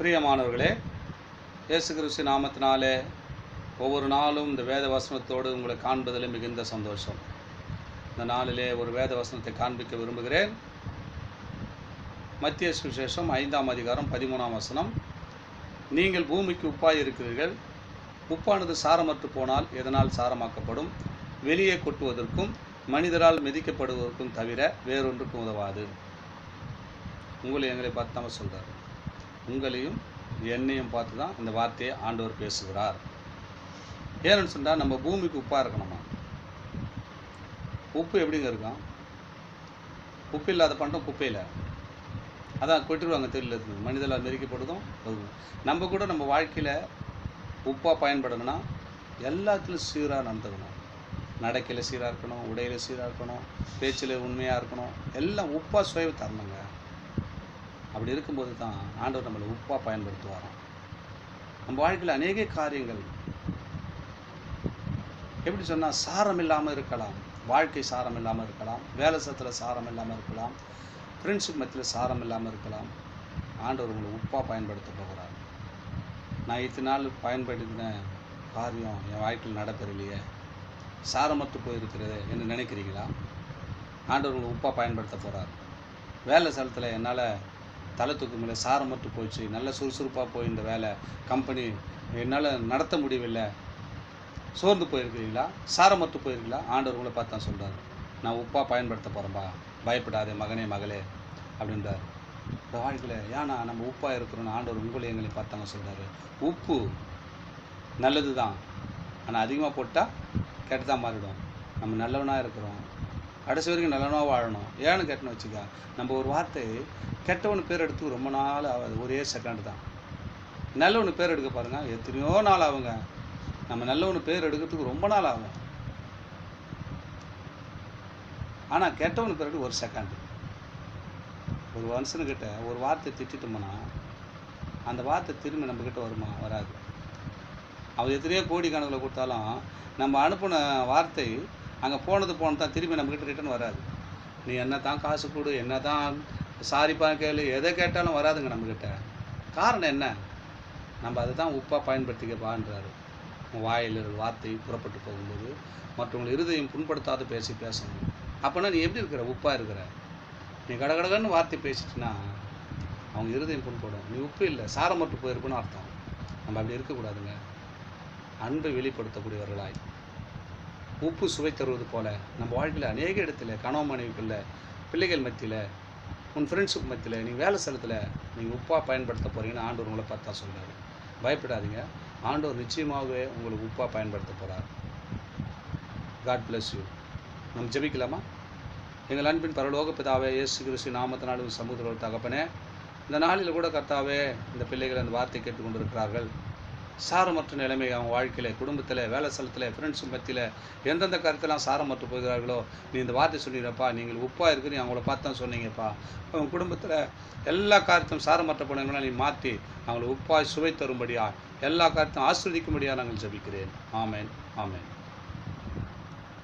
பிரியமானவர்களே, இயேசு கிறிஸ்து நாமத்தினாலே ஒவ்வொரு நாளும் இந்த வேத வசனத்தோடு உங்களை காண்பதில் மிகுந்த சந்தோஷம். இந்த நாளிலே ஒரு வேத வசனத்தை காண்பிக்க விரும்புகிறேன். மத்திய சுவிசேஷம் 5ஆம் அதிகாரம் 13ஆம் வசனம். நீங்கள் பூமிக்கு உப்பாய் இருக்கிறீர்கள். உப்பானது சாரமற்று போனால் எதனால் சாரமாக்கப்படும்? வெளியே கொட்டுவதற்கும் மனிதரால் மிதிக்கப்படுவதற்கும் தவிர வேறொன்றுக்கும் உதவாது. உங்களை எங்களை பார்த்து தான் சொல்கிறார். உங்களையும் என்னையும் பார்த்து தான் இந்த வார்த்தையை ஆண்டவர் பேசுகிறார். ஏன்னு சொன்னால், நம்ம பூமிக்கு உப்பாக இருக்கணுமா? உப்பு எப்படிங்க இருக்கும்? உப்பு இல்லாத பண்ணுறோம் குப்பையில், அதான் கொட்டிடுவாங்க தெரியல. மனிதனால் மெரிக்கப்படுதும். நம்ம கூட நம்ம வாழ்க்கையில் உப்பாக பயன்படணும்னா எல்லாத்துலையும் சீராக நடந்துக்கணும். நடக்கையில் சீராக இருக்கணும், உடையில் சீராக இருக்கணும், பேச்சில் உண்மையாக இருக்கணும். எல்லாம் உப்பாக சுவை தரணுங்க. அப்படி இருக்கும்போது தான் ஆண்டவர் நம்மளை உப்பாக பயன்படுத்துவாராம். நம்ம வாழ்க்கையில் அநேக காரியங்கள் எப்படி சொன்னால், சாரம் இல்லாமல் இருக்கலாம். வாழ்க்கை சாரம் இல்லாமல் இருக்கலாம், வேலை சத்தில் சாரம் இல்லாமல் இருக்கலாம், ஃப்ரெண்ட்ஷிப் மத்தியில் சாரம் இல்லாமல் இருக்கலாம். ஆண்டவர் உங்களை உப்பாக பயன்படுத்த போகிறார். நான் இத்தனை நாள் பயன்படுத்தின காரியம் என் வாழ்க்கையில் நடப்பெறலையே, சாரமற்று போயிருக்கிறது என்று நினைக்கிறீங்களா? ஆண்டவர் உங்களை உப்பாக பயன்படுத்த போகிறார். வேலை ஸ்தலத்தில் என்னால் தலை தூக்க முடியல, சாரமற்று போச்சு, நல்ல சுறுசுறுப்பாக போய் இந்த வேலை கம்பெனி என்னால் நடத்த முடியவில்லை, சோர்ந்து போயிருக்கிறீங்களா? சாரமற்று போயிருக்கீங்களா? ஆண்டவர் உங்களை பார்த்து தான் சொல்கிறார், நான் உப்பாக பயன்படுத்த போகிறேன்பா, பயப்படாதே மகனே மகளே அப்படின்றார். இந்த வாழ்க்கையில் ஏன்னா நம்ம உப்பாக இருக்கிறோன்னு ஆண்டவர் உங்களை எங்களை பார்த்தாங்க சொல்கிறாரு. உப்பு நல்லது தான், ஆனால் அதிகமாக போட்டால் கெட்டதாக மாறிடும். நம்ம நல்லவனாக இருக்கிறோம், கடைசி வரைக்கும் நல்லவனாக வாழணும். ஏன்னு கேட்டோன்னு வச்சுக்க, நம்ம ஒரு வார்த்தை கெட்டவனு பேர் எடுத்து ரொம்ப நாள் ஆகாது, ஒரே செகண்ட் தான். நல்லவனு பேர் எடுக்க பாருங்கள், எத்தனையோ நாள் ஆகுங்க. நம்ம நல்லவனு பேர் எடுக்கிறதுக்கு ரொம்ப நாள் ஆகும். ஆனால் கெட்டவனு பேர் எடுக்க ஒரு செகண்ட். ஒரு மனுஷனுக்கிட்ட ஒரு வார்த்தை திட்டோம்னா அந்த வார்த்தை திரும்பி நம்மக்கிட்ட வருமா? வராது. அவர் எத்தனையோ கோடிக்கணக்கில் கொடுத்தாலும் நம்ம அனுப்பின வார்த்தை அங்கே போனது தான் திரும்பி நம்மக்கிட்ட ரிட்டர்ன் வராது. நீ என்ன தான் காசு கொடு, என்ன தான் சாரிப்பா கேளு, எதை கேட்டாலும் வராதுங்க நம்மக்கிட்ட. காரணம் என்ன? நம்ம அதை தான் உப்பாக பயன்படுத்திக்கப்பான்றாரு. வாயில் வார்த்தை புறப்பட்டு போகும்போது மற்றவங்களை இருதயம் புண்படுத்தாத பேசணும். அப்போனா நீ எப்படி இருக்கிற? உப்பாக இருக்கிற. நீ கடகடகன்னு வார்த்தை பேசிட்டுனா அவங்க இருதயம் புண்படும். நீ உப்பு இல்லை, சாரமற்று போயிருக்குன்னு அர்த்தம். நம்ம அப்படி இருக்கக்கூடாதுங்க. அன்பை வெளிப்படுத்தக்கூடியவர்களாய் உப்பு சுவை தருவது போல நம்ம வாழ்க்கையில் அநேக இடத்துல, கணவன் மனைவிக்குள்ள, பிள்ளைகள் மத்தியில், உன் ஃப்ரெண்ட்ஷிப் மத்தியில், நீங்கள் வேலை ஸ்தலத்தில் நீங்கள் உப்பாக பயன்படுத்த போகிறீங்கன்னு ஆண்டவர் உங்களை பார்த்தா சொல்கிறார். பயப்படாதீங்க, ஆண்டவர் நிச்சயமாகவே உங்களுக்கு உப்பாக பயன்படுத்த போகிறார். God bless you. நம்ம ஜெபிக்கலாமா? எங்கள் அன்பின் பரலோக பிதாவே, இயேசு கிறிஸ்து நாமத்தினாலும் சமூகத்தோட தகப்பனே, இந்த நாளில் கூட கர்த்தாவே இந்த பிள்ளைகள் அந்த வார்த்தை கேட்டுக்கொண்டு இருக்கிறார்கள். சாரமற்ற நிலைமை அவங்க வாழ்க்கையில், குடும்பத்தில், வேலை ஸ்தலத்தில், ஃப்ரெண்ட்ஸு மத்தியில் எந்தெந்த கருத்தெல்லாம் சாரமற்று போகிறார்களோ, நீ இந்த வார்த்தை சொன்னீங்கப்பா, நீங்கள் உப்பாக இருக்கு, நீ அவங்கள பார்த்து தான் சொன்னீங்கப்பா. அவங்க குடும்பத்தில் எல்லா காரியத்தையும் சாரமற்ற போனவங்களாம் நீ மாற்றி அவங்களை உப்பாய் சுவை தரும்படியா, எல்லா காரியத்தையும் ஆஸ்வதிக்கும்படியாக நாங்கள் ஜெபிக்கிறேன். ஆமேன், ஆமேன்.